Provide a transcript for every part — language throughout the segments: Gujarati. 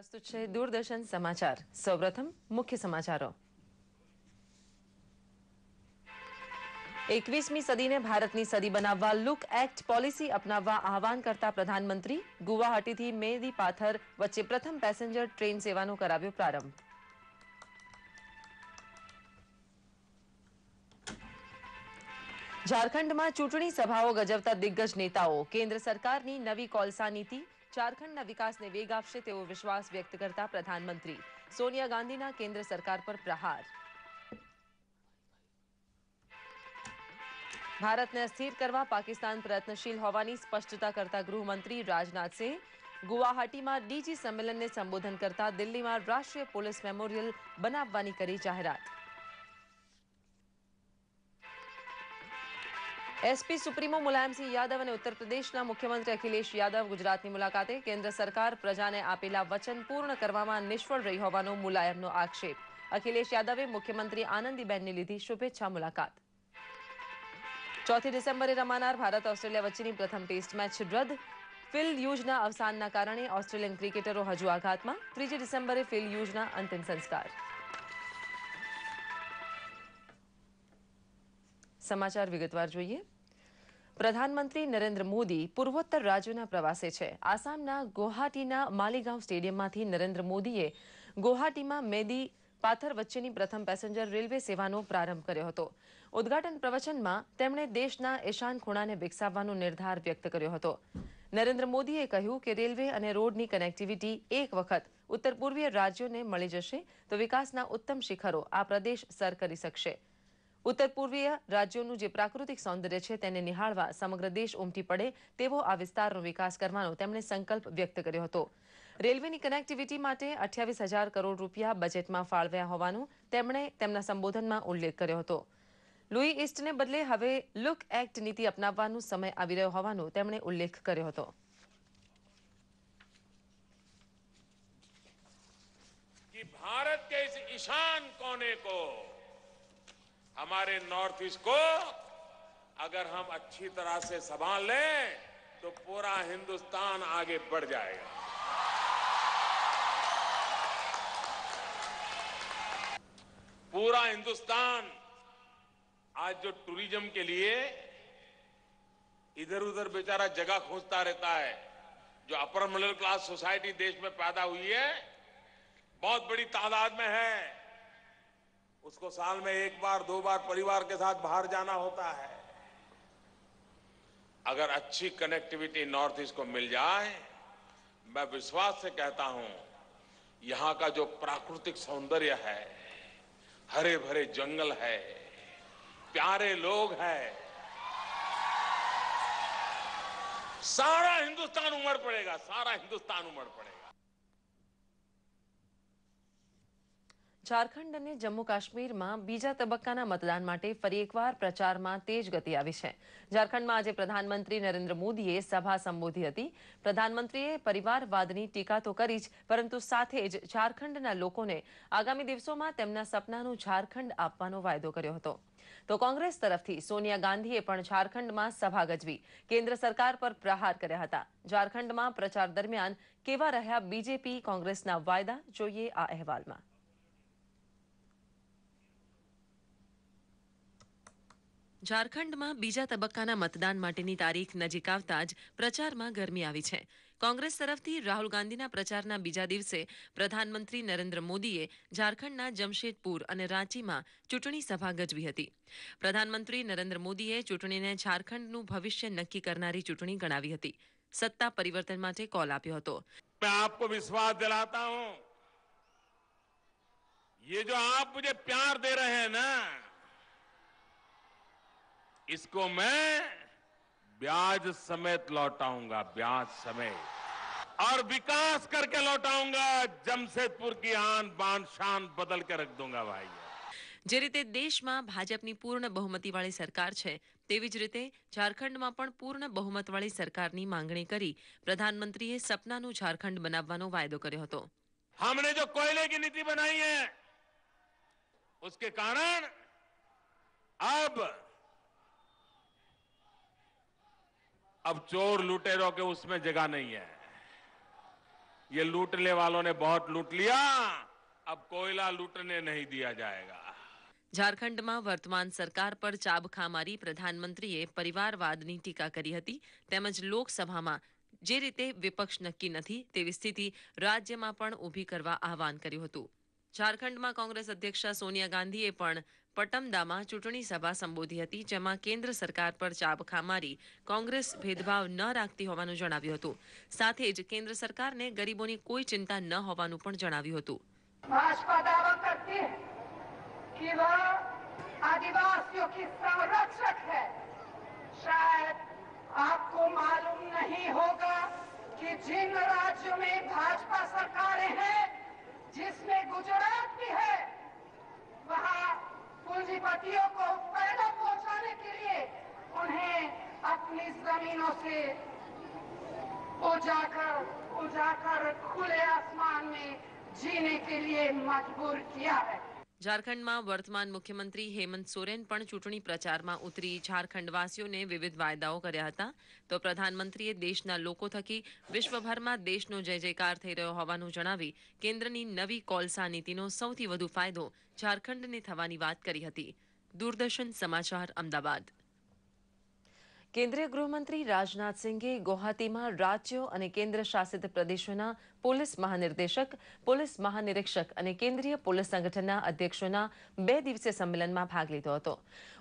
પ્રસ્તુત છે દૂરદર્શન સમાચાર। સૌપ્રથમ મુખ્ય સમાચારો। 21મી સદીને ભારતની સદી બનાવવા લુક એક્ટ પોલિસી અપનાવવા આહવાન કરતા પ્રધાનમંત્રી ગુવાહાટીથી મેદી પાથર વચ્ચે પ્રથમ પેસેન્જર ટ્રેન સેવાનો કરાવ્યો પ્રારંભ। ઝારખંડમાં ચૂંટણી સભાઓ ગજવતા દિગ્ગજ નેતાઓ કેન્દ્ર સરકારની નવી કોલસા નીતિ ઝારખંડના વિકાસને વેગ આપશે તેવો વિશ્વાસ વ્યક્ત કરતા પ્રધાનમંત્રી સોનિયા ગાંધીના કેન્દ્ર સરકાર પર પ્રહાર। ભારતને અસ્થિર કરવા પાકિસ્તાન પ્રયત્નશીલ હોવાની સ્પષ્ટતા કરતા ગૃહમંત્રી રાજનાથ સિંહ ગુવાહાટીમાં ડીજી સંમેલનને સંબોધન કરતા દિલ્હીમાં રાષ્ટ્રીય પોલીસ મેમોરિયલ બનાવવાની કરી જાહેરાત। एसपी सुप्रीमो मुलायमसिंह यादव અને ઉત્તર પ્રદેશના મુખ્યમંત્રી અખિલેશ યાદવ ગુજરાતની મુલાકાતે કેન્દ્ર સરકાર પ્રજાને આપેલા વચન પૂર્ણ કરવામાં નિષ્ફળ રહી હોવાનો મુલાયમનો આક્ષેપ। અખિલેશ યાદવે મુખ્યમંત્રી આનંદીબેનની લીધી શુભેચ્છા મુલાકાત। 4 ડિસેમ્બરે રમાનાર ભારત ઓસ્ટ્રેલિયા વચ્ચેની પ્રથમ ટેસ્ટ મેચ રદ। ફિલ હ્યુઝના અવસાનના કારણે ઓસ્ટ્રેલિયન ક્રિકેટરો હજુ આઘાતમાં। 3 ડિસેમ્બરે ફિલ હ્યુઝના અંતિમ સંસ્કાર। સમાચાર વિગતવાર જોઈએ। પ્રધાનમંત્રી નરેન્દ્ર મોદી પૂર્વોત્તર રાજ્યોના પ્રવાસે છે। આસામના ગુવાહાટીના માલીગાંવ સ્ટેડિયમમાંથી નરેન્દ્ર મોદીએ ગુવાહાટીમાં મેદી પાથર વચ્ચેની પ્રથમ પેસેન્જર રેલવે સેવાનો પ્રારંભ કર્યો હતો। ઉદ્ઘાટન પ્રવચનમાં તેમણે દેશના ઈશાન ખૂણાને વિકસાવવાનો નિર્ધાર વ્યક્ત કર્યો હતો। નરેન્દ્ર મોદીએ કહ્યું કે રેલવે અને રોડની કનેક્ટિવિટી એક વખત ઉત્તર પૂર્વીય રાજ્યોને મળી જશે તો વિકાસના ઉત્તમ શિખરો આ પ્રદેશ સર કરી શકશે। ઉત્તર પૂર્વીય રાજ્યોનું જે પ્રાકૃતિક સૌંદર્ય છે તેને નિહાળવા સમગ્ર દેશ ઉમટી પડે તેવો આ વિસ્તારનો વિકાસ કરવાનો તેમણે સંકલ્પ વ્યક્ત કર્યો હતો। રેલવેની કનેક્ટિવિટી માટે 28,000 કરોડ રૂપિયા બજેટમાં ફાળવ્યા હોવાનો તેમણે તેમના સંબોધનમાં ઉલ્લેખ કર્યો હતો। લુઈ ઈસ્ટને બદલે હવે લુક એક્ટ નીતિ અપનાવવાનો સમય આવી રહ્યો હોવાનો તેમણે ઉલ્લેખ કર્યો હતો। कि भारत के इस ईशान कोने को हमारे नॉर्थ ईस्ट को अगर हम अच्छी तरह से संभाल लें तो पूरा हिंदुस्तान आगे बढ़ जाएगा। पूरा हिंदुस्तान आज जो टूरिज्म के लिए इधर उधर बेचारा जगह खोजता रहता है, जो अपर मिडिल क्लास सोसाइटी देश में पैदा हुई है बहुत बड़ी तादाद में है, उसको साल में 1 बार 2 बार परिवार के साथ बाहर जाना होता है। अगर अच्छी कनेक्टिविटी नॉर्थ ईस्ट को मिल जाए, मैं विश्वास से कहता हूं यहां का जो प्राकृतिक सौंदर्य है, हरे भरे जंगल है, प्यारे लोग हैं, सारा हिंदुस्तान उमड़ पड़ेगा, सारा हिंदुस्तान उमड़ पड़ेगा। ઝારખંડ અને જમ્મુ કાશ્મીરમાં બીજા તબક્કાના મતદાન માટે ફરી એકવાર પ્રચારમાં તેજ ગતિ આવી છે। ઝારખંડમાં આજે પ્રધાનમંત્રી નરેન્દ્ર મોદીએ સભા સંબોધી હતી। પ્રધાનમંત્રીએ પરિવારવાદની ટીકા તો કરી જ પરંતુ સાથે જ ઝારખંડના લોકોને આગામી દિવસોમાં તેમના સપનાનું ઝારખંડ આપવાનો વાયદો કર્યો હતો। તો કોંગ્રેસ તરફથી સોનિયા ગાંધીએ પણ ઝારખંડમાં સભા ગજવી કેન્દ્ર સરકાર પર પ્રહાર કર્યા હતા। ઝારખંડમાં પ્રચાર દરમિયાન કેવા રહ્યા બીજેપી કોંગ્રેસના વાયદા જોઈએ આ અહેવાલમાં। ઝારખંડમાં બીજા તબક્કાના મતદાન માટેની તારીખ નજીક આવતા જ પ્રચારમાં ગરમી આવી છે। કોંગ્રેસ તરફથી રાહુલ ગાંધીના પ્રચારના બીજા દિવસે પ્રધાનમંત્રી નરેન્દ્ર મોદીએ ઝારખંડના જમશેદપુર અને રાંચીમાં ચૂંટણી સભા ગજવી હતી। પ્રધાનમંત્રી નરેન્દ્ર મોદીએ ચૂંટણીને ઝારખંડનું ભવિષ્ય નક્કી કરનારી ચૂંટણી ગણાવી હતી। સત્તા પરિવર્તન માટે કોલ આપ્યો હતો। मैं आपको विश्वास दिलाता हूं, ये जो आप मुझे प्यार दे रहे हैं ना, इसको मैं ब्याज समेत लौटाऊंगा, ब्याज समेत, और विकास करके लौटाऊंगा। जमशेदपुर की आन बान शान बदल के रख दूंगा भाई। જે રીતે દેશમાં ભાજપની પૂર્ણ બહુમતીવાળી સરકાર છે તેવી જ રીતે ઝારખંડમાં પણ પૂર્ણ બહુમતવાળી સરકારની માંગણી કરી પ્રધાનમંત્રીએ સપનાનું ઝારખંડ બનાવવાનો વાયદો કર્યો હતો। हमने जो कोयले की नीति बनाई है उसके कारण अब चोर लुटेरों के उसमें जगह नहीं है। ये लूटने वालों ने बहुत लूट लिया, अब कोयला लूटने नहीं दिया जाएगा। ઝારખંડમાં વર્તમાન સરકાર પર ચાબખા મારી પ્રધાનમંત્રીએ પરિવારવાદની ટીકા કરી હતી તેમજ લોકસભામાં જે રીતે વિપક્ષ નક્કી નથી તેવી સ્થિતિ રાજ્યમાં પણ ઊભી કરવા આહવાન કર્યું હતું. ઝારખંડમાં કોંગ્રેસ અધ્યક્ષા સોનિયા ગાંધીએ પણ પટમદામાં ચૂંટણી સભા સંબોધી હતી જેમાં કેન્દ્ર સરકાર પર ચાબખા મારી કોંગ્રેસ ભેદભાવ ન રાખતી હોવાનું જણાવ્યું હતું. સાથે જ કેન્દ્ર સરકારને ગરીબોની કોઈ ચિંતા ન હોવાનું પણ જણાવ્યું હતું. भाजपा दावा करती है कि वह आदिवासियों की संरक्षक है। शायद आपको मालूम नहीं होगा कि जिन राज्यों में भाजपा सरकारें हैं, जिसमें गुजरात भी है, वहाँ पूंजीपतियों को फायदा पहुंचाने के लिए उन्हें अपनी जमीनों से उजाकर खुले आसमान में जीने के लिए मजबूर किया है. ઝારખંડમાં વર્તમાન મુખ્યમંત્રી હેમંત સોરેન પણ ચૂંટણી પ્રચારમાં ઉતરી ઝારખંડવાસીઓને વિવિધ વાયદાઓ કર્યા હતા તો પ્રધાનમંત્રીએ દેશના લોકો થકી વિશ્વભરમાં દેશનો જય જયકાર થઈ રહ્યો હોવાનું જણાવી કેન્દ્રની નવી કોલસા નીતિનો સૌથી વધુ ફાયદો ઝારખંડને થવાની વાત કરી હતી. દૂરદર્શન સમાચાર અમદાવાદ. કેન્દ્રીય ગૃહમંત્રી રાજનાથસિંહે ગુવાહાટીમાં રાજ્યો અને કેન્દ્ર શાસિત પ્રદેશોના પોલીસ મહાનિર્દેશક, પોલીસ મહાનિરીક્ષક અને કેન્દ્રીય પોલીસ સંગઠનના અધ્યક્ષોના 2 દિવસીય સંમેલનમાં ભાગ લીધો હતો.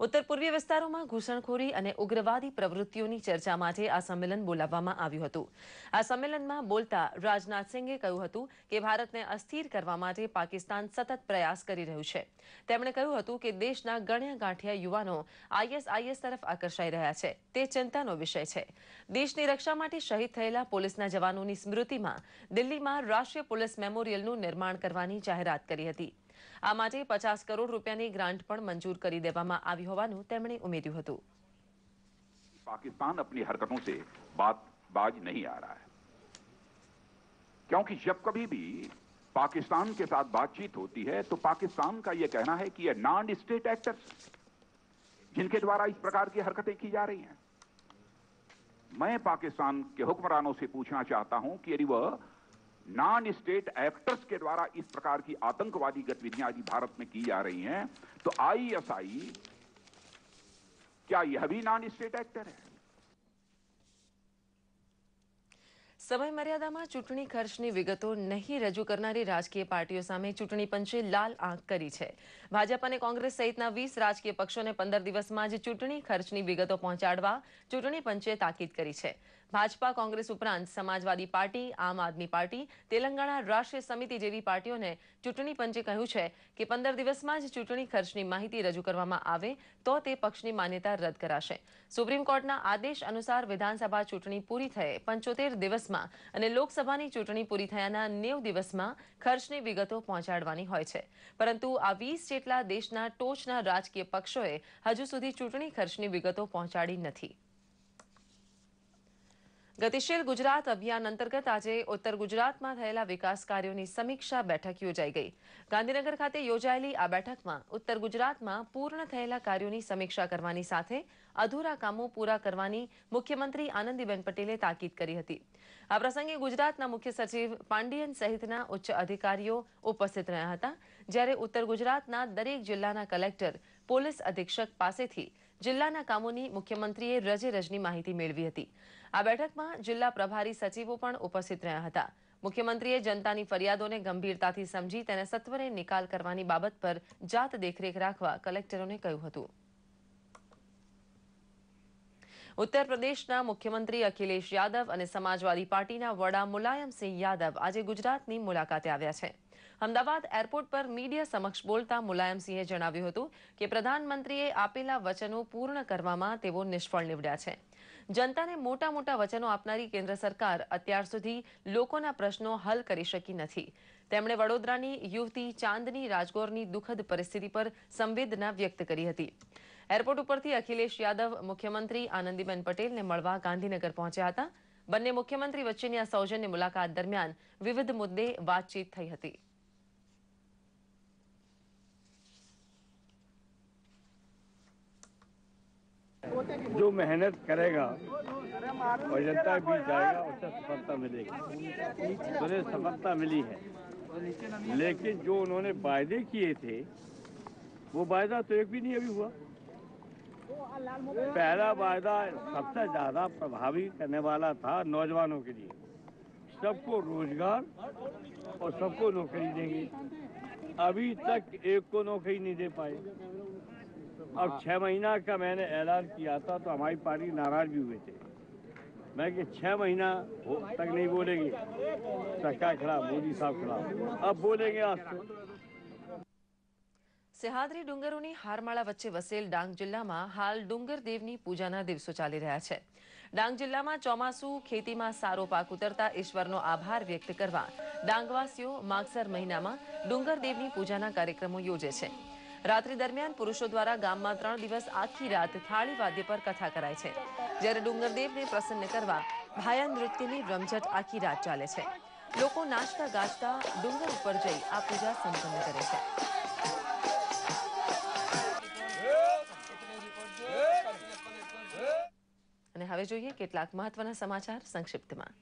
ઉત્તર પૂર્વીય વિસ્તારોમાં ઘૂસણખોરી અને ઉગ્રવાદી પ્રવૃત્તિઓની ચર્ચા માટે આ સંમેલન બોલાવવામાં આવ્યું હતું. આ સંમેલનમાં બોલતા રાજનાથસિંહે કહ્યું હતું કે ભારતને અસ્થિર કરવા માટે પાકિસ્તાન સતત પ્રયાસ કરી રહ્યું છે. તેમણે કહ્યું હતું કે દેશના ગણ્યા ગાંઠિયા યુવાનો ISIS તરફ આકર્ષાઈ રહ્યા છે. તે ચિંતાનો વિષય છે. દેશની રક્ષા માટે શહીદ થયેલા પોલીસના જવાનોની સ્મૃતિમાં દિલ્હીમાં રાષ્ટ્રીય પોલીસ મેમોરિયલનું નિર્માણ કરવાની જાહેરાત કરી હતી. આ માટે 50 કરોડ રૂપિયાની ગ્રાન્ટ પણ મંજૂર કરી દેવામાં આવી હોવાનું તેમણે ઉમેર્યું હતું. पाकिस्तान अपनी हरकतों से बाज नहीं आ रहा है, क्योंकि जब कभी भी पाकिस्तान के साथ बातचीत होती है तो पाकिस्तान का यह कहना है कि ये नॉन स्टेट एक्टर्स जिनके द्वारा इस प्रकार की हरकतें की जा रही हैं. मैं पाकिस्तान के हुक्मरानों से पूछना चाहता हूं कि यदि वह नॉन स्टेट एक्टर्स के द्वारा इस प्रकार की आतंकवादी गतिविधियां यदि भारत में की जा रही हैं तो ISI क्या यह भी नॉन स्टेट एक्टर है? સમય મર્યાદામાં ચૂંટણી ખર્ચની વિગતો નહીં રજૂ કરનારી રાજકીય પાર્ટીઓ સામે ચૂંટણી પંચે લાલ આંખ કરી છે. ભાજપ અને કોંગ્રેસ સહિતના 20 રાજકીય પક્ષોને 15 દિવસમાં જ ચૂંટણી ખર્ચની વિગતો પહોંચાડવા ચૂંટણી પંચે તાકીદ કરી છે. ભાજપા, કોંગ્રેસ ઉપરાંત સમાજવાદી પાર્ટી, આમ આદમી પાર્ટી, તેલંગાણા રાષ્ટ્રીય સમિતિ જેવી પાર્ટીઓને ચૂંટણી પંચે કહ્યું છે કે 15 દિવસમાં જ ચૂંટણી ખર્ચની માહિતી રજૂ કરવામાં આવે તો તે પક્ષની માન્યતા રદ કરાશે. સુપ્રીમ કોર્ટના આદેશ અનુસાર વિધાનસભા ચૂંટણી પૂરી થયે 75 દિવસમાં અને લોકસભાની ચૂંટણી પૂરી થયાના 90 દિવસમાં ખર્ચની વિગતો પહોંચાડવાની હોય છે. પરંતુ આ 20 જેટલા દેશના ટોચના રાજકીય પક્ષોએ હજુ સુધી ચૂંટણી ખર્ચની વિગતો પહોંચાડી નથી. ગતિશીલ ગુજરાત અભિયાન અંતર્ગત આજે ઉત્તર ગુજરાતમાં થયેલા વિકાસ કાર્યોની સમીક્ષા બેઠક યોજાઈ ગઈ. ગાંધીનગર ખાતે યોજાયેલી આ બેઠકમાં ઉત્તર ગુજરાતમાં પૂર્ણ થયેલા કાર્યોની સમીક્ષા કરવાની સાથે અધૂરા કામો પૂરા કરવાની મુખ્યમંત્રી આનંદીબેન પટેલે તાકીદ કરી હતી. આ પ્રસંગે ગુજરાતના મુખ્ય સચિવ પાંડિયન સહિતના ઉચ્ચ અધિકારીઓ ઉપસ્થિત રહ્યા હતા, જ્યારે ઉત્તર ગુજરાતના દરેક જિલ્લાના કલેક્ટર, પોલીસ અધિક્ષક પાસેથી જિલ્લાના કામોની મુખ્યમંત્રીએ રજે રજની માહિતી મેળવી હતી. આ બેઠકમાં જિલ્લા પ્રભારી સચિવો પણ ઉપસ્થિત રહ્યા હતા. મુખ્યમંત્રીએ જનતાની ફરિયાદોને ગંભીરતાથી સમજી તેને સત્વરે નિકાલ કરવાની બાબત પર જાત દેખરેખ રાખવા કલેક્ટરોને કહ્યું હતું. ઉત્તર પ્રદેશના મુખ્યમંત્રી અખિલેશ યાદવ અને સમાજવાદી પાર્ટીના વડા મુલાયમસિંહ યાદવ આજે ગુજરાતની મુલાકાતે આવ્યા છે. અમદાવાદ એરપોર્ટ પર મીડિયા સમક્ષ બોલતા મુલાયમસિંહે જણાવ્યું હતું કે પ્રધાનમંત્રીએ આપેલા વચનો પૂર્ણ કરવામાં તેઓ નિષ્ફળ નીવડ્યા છે. જનતાને મોટા મોટા વચનો આપનારી કેન્દ્ર સરકાર અત્યાર સુધી લોકોના પ્રશ્નો હલ કરી શકી નથી. તેમણે વડોદરાની યુવતી ચાંદની રાજગોરની દુઃખદ પરિસ્થિતિ પર સંવેદના વ્યક્ત કરી હતી. એરપોર્ટ ઉપરથી અખિલેશ યાદવ મુખ્યમંત્રી આનંદીબેન પટેલને મળવા ગાંધીનગર પહોંચ્યા હતા. બંને મુખ્યમંત્રી વચ્ચેની આ સૌજન્ય મુલાકાત દરમિયાન વિવિધ મુદ્દે વાતચીત થઈ હતી. जो मेहनत करेगा और जनता के बीच जाएगा उसे सफलता मिलेगी। उन्हें सफलता मिली है, लेकिन जो उन्होंने वायदे किए थे वो वायदा तो एक भी नहीं अभी हुआ। पहला वायदा सबसे ज्यादा प्रभावी करने वाला था नौजवानों के लिए, सबको रोजगार और सबको नौकरी देंगे। अभी तक एक को नौकरी नहीं दे पाए। अब 6 महीना का मैंने ऐलान किया था तो हमारी पार्टी नाराज भी हुए थे। मैं कि 6 महीना तक नहीं बोलेंगे, सरकार खिलाफ, मोदी साहब खिलाफ, अब बोलेंगे आज से। સહ્યાદ્રી ડુંગરોની હારમાળા વચ્ચે વસેલ ડાંગ જિલ્લામાં હાલ ડુંગર દેવની પૂજાના દિવસો ચાલી રહ્યા છે। ડાંગ જિલ્લામાં ચોમાસું ખેતીમાં સારો પાક ઉતરતા ઈશ્વરનો આભાર વ્યક્ત કરવા ડાંગવાસીઓ માગસર મહિનામાં ડુંગર દેવની પૂજાના કાર્યક્રમો યોજે છે। રાત્રિ દરમિયાન પુરુષો દ્વારા ગામમાં 3 દિવસ આખી રાત થાળી વાદ્ય પર કથા કરાય છે, જ્યારે ડુંગરદેવને પ્રસન્ન કરવા ભાયા નૃત્યની રમઝટ આખી રાત ચાલે છે। લોકો નાચતા ગાજતા ડુંગર ઉપર જઈ આ પૂજા સંપન્ન કરે છે। અને હવે જોઈએ કેટલાક મહત્વના સમાચાર સંક્ષિપ્તમાં।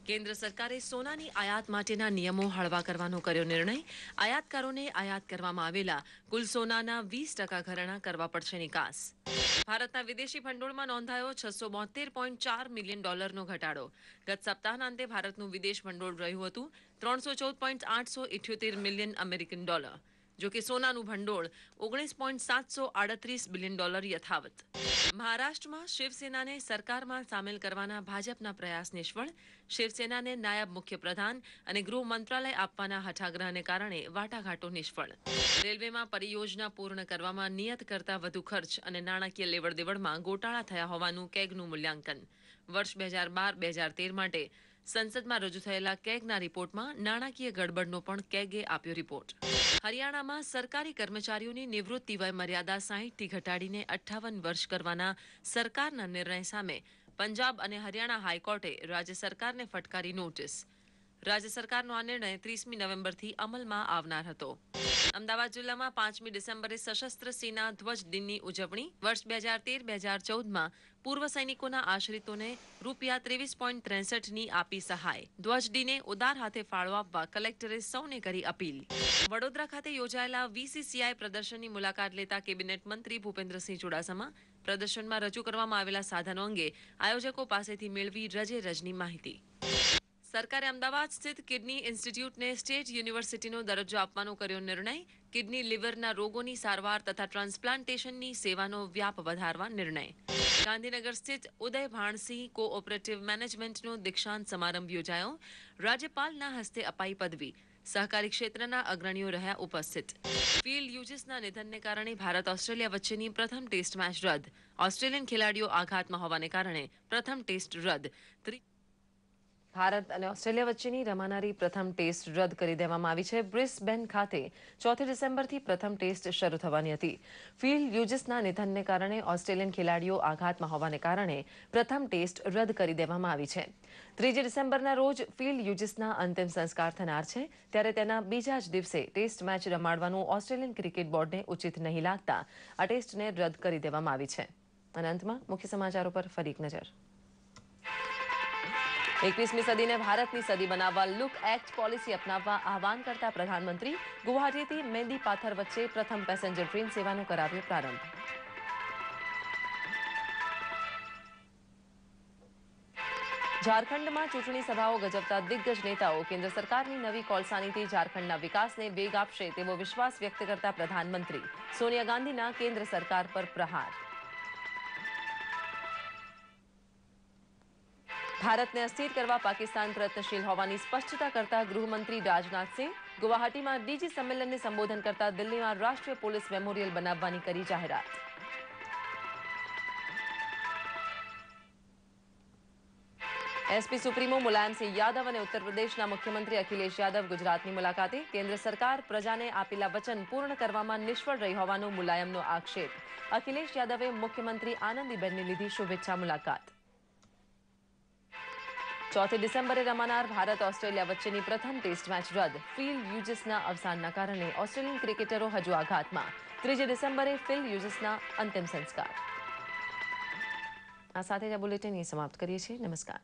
કેન્દ્ર સરકારે સોનાની આયાત માટેના નિયમો હળવા કરવાનો કર્યો નિર્ણય। આયાતકારોને આયાત કરવામાં આવેલા કુલ સોનાના 20% ઘરેણાં કરવા પડશે નિકાસ। ભારતના વિદેશી ભંડોળમાં નોંધાયો $672.4 મિલિયન ઘટાડો। ગત સપ્તાહના અંતે ભારતનું વિદેશ ભંડોળ રહ્યું હતું $314.878 મિલિયન અમેરિકન ડોલર। જો કે સોનાનું ભંડોળ $19.738 બિલિયન યથાવત। મહારાષ્ટ્રમાં શિવસેનાને સરકારમાં સામેલ કરવાના ભાજપના પ્રયાસ નિષ્ફળ। શિવસેનાને નાયબ મુખ્યપ્રધાન અને ગૃહ મંત્રાલય આપવાના હઠાગ્રહને કારણે વાટાઘાટો નિષ્ફળ। રેલવેમાં પરિયોજના પૂર્ણ કરવામાં નિયત કરતા વધુ ખર્ચ અને નાણાકીય લેવડદેવડમાં ગોટાળા થયા હોવાનું કેગનું મૂલ્યાંકન। વર્ષ 2012-2013 માટે સંસદમાં રજૂ થયેલા કેગના રિપોર્ટમાં નાણાકીય ગડબડનો પણ કેગે આપ્યો રિપોર્ટ। હરિયાણામાં સરકારી કર્મચારીઓની નિવૃત્તિ વય મર્યાદા 60થી ઘટાડીને 58 વર્ષ કરવાના સરકારના નિર્ણય સામે પંજાબ અને હરિયાણા હાઈકોર્ટે રાજ્ય સરકારને ફટકારી નોટિસ। રાજ્ય સરકારનો આ નિર્ણય 30મી નવેમ્બરથી અમલમાં આવનાર હતો। અમદાવાદ જિલ્લામાં 5મી ડિસેમ્બરે સશસ્ત્ર સેના ધ્વજ દિનની ઉજવણી। વર્ષ 2013-2014માં પૂર્વ સૈનિકોના આશ્રિતોને ₹23.63ની આપી સહાય। ધ્વજ દિને ઉદાર હાથે ફાળો આપવા કલેક્ટરે સૌને કરી અપીલ। વડોદરા ખાતે યોજાયેલા VCCI પ્રદર્શનની મુલાકાત લેતા કેબિનેટ મંત્રી ભૂપેન્દ્રસિંહ ચુડાસમા પ્રદર્શનમાં રજૂ કરવામાં આવેલા સાધનો અંગે આયોજકો પાસેથી મેળવી રજે રજની માહિતી। સરકારે અમદાવાદ સ્થિત કિડની ઇન્સ્ટિટ્યૂટને સ્ટેટ યુનિવર્સિટીનો દરજ્જો આપવાનો કર્યો નિર્ણય। કિડની લીવરના રોગોની સારવાર તથા ટ્રાન્સપ્લાન્ટેશનની સેવાનો વ્યાપ વધારવા નિર્ણય। ગાંધીનગર સ્થિત ઉદય ભાણસિંહ કોઓપરેટિવ મેનેજમેન્ટનો દીક્ષાંત સમારંભ યોજાયો। રાજ્યપાલના હસ્તે અપાઈ પદવી। સહકારી ક્ષેત્રના અગ્રણીઓ રહ્યા ઉપસ્થિત। ફિલ્ડ યુજીસના નિધનને કારણે ભારત ઓસ્ટ્રેલિયા વચ્ચેની પ્રથમ ટેસ્ટ મેચ રદ। ઓસ્ટ્રેલિયન ખેલાડીઓ આઘાતમાં હોવાને કારણે પ્રથમ ટેસ્ટ રદ। ભારત અને ઓસ્ટ્રેલિયા વચ્ચેની રમાનારી પ્રથમ ટેસ્ટ રદ કરી દેવામાં આવી છે। બ્રિસ્બેન ખાતે 4 ડિસેમ્બરથી પ્રથમ ટેસ્ટ શરૂ થવાની હતી। ફિલ્ડ યુજીસના નિધનને કારણે ઓસ્ટ્રેલિયન ખેલાડીઓ આઘાતમાં હોવાને કારણે પ્રથમ ટેસ્ટ રદ કરી દેવામાં આવી છે। 3 ડિસેમ્બરના રોજ ફિલ્ડ યુજીસના અંતિમ સંસ્કાર થનાર છે, ત્યારે તેના બીજા જ દિવસે ટેસ્ટ મેચ રમાડવાનું ઓસ્ટ્રેલિયન ક્રિકેટ બોર્ડને ઉચિત નહીં લાગતા આ ટેસ્ટને રદ કરી દેવામાં આવી છે। અને અંતમાં મુખ્ય સમાચારો પર ફરી એક નજર। 21મી સદીને ભારતની સદી બનાવવા લુક એક્ટ પોલિસી અપનાવવા આહવાન કરતા પ્રધાનમંત્રી ગુવાહાટીથી મેંદી પાથર વચ્ચે પ્રથમ પેસેન્જર ટ્રેન સેવાનો કરાવ્યો પ્રારંભ। ઝારખંડમાં ચૂંટણી સભાઓ ગજવતા દિગ્ગજ નેતાઓ કેન્દ્ર સરકારની નવી કોલસા નીતિ ઝારખંડના વિકાસને વેગ આપશે તેવો વિશ્વાસ વ્યક્ત કરતા પ્રધાનમંત્રી સોનિયા ગાંધીના કેન્દ્ર સરકાર પર પ્રહાર। ભારતને અસ્થિર કરવા પાકિસ્તાન પ્રયત્નશીલ હોવાની સ્પષ્ટતા કરતા ગૃહમંત્રી રાજનાથ સિંહ ગુવાહાટીમાં ડીજી સંમેલનને સંબોધન કરતા દિલ્હીમાં રાષ્ટ્રીય પોલીસ મેમોરિયલ બનાવવાની કરી જાહેરાત। એસપી સુપ્રીમો મુલાયમ સિંહ યાદવ અને ઉત્તર પ્રદેશના મુખ્યમંત્રી અખિલેશ યાદવ ગુજરાતની મુલાકાતે। કેન્દ્ર સરકાર પ્રજાને આપેલા વચન પૂર્ણ કરવામાં નિષ્ફળ રહી હોવાનો મુલાયમનો આક્ષેપ। અખિલેશ યાદવે મુખ્યમંત્રી આનંદીબેનને લીધી શુભેચ્છા મુલાકાત। ચોથી ડિસેમ્બરે રમાનાર ભારત ઓસ્ટ્રેલિયા વચ્ચેની પ્રથમ ટેસ્ટ મેચ રદ. ફિલ હ્યુજીસના અવસાનના કારણે ઓસ્ટ્રેલિયન ક્રિકેટરો હજુ આઘાતમાં. 3 ડિસેમ્બરે ફિલ હ્યુજીસના અંતિમ સંસ્કાર. આ સાથે જ આ બુલેટિન સમાપ્ત કરીએ છીએ. નમસ્કાર.